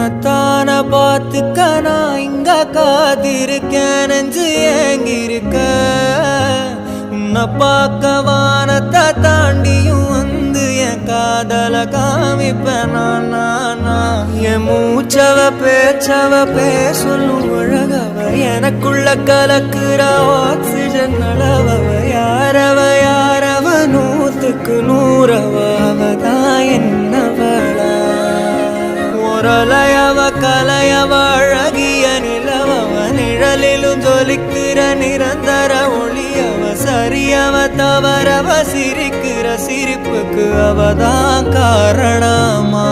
உன்னத்தான பார்த்துக்க நான் இங்க காத்திருக்கேன் நெஞ்சு ஏங்கிருக்க உன்னை பார்க்க வானத்தை தாண்டியும் வந்து என் காதல காமிப்பேன் நான் என் மூச்சவ பேச்சவ பேர் சொல்லும் அழகவ எனக்குள்ள கலக்குற ஆக்சிஜன் அளவவ யாரவ நூத்துக்கு நூறவ அவதான் என்னவளா முரலையவ கலையவ அழகிய நிலவவ நிழலிலும் ஜொலிக்கிற நிரந்தர ஒளியவ சரியவ தவறவ சிரிக்கிற சிரிப்புக்கு அவதான் காரணமா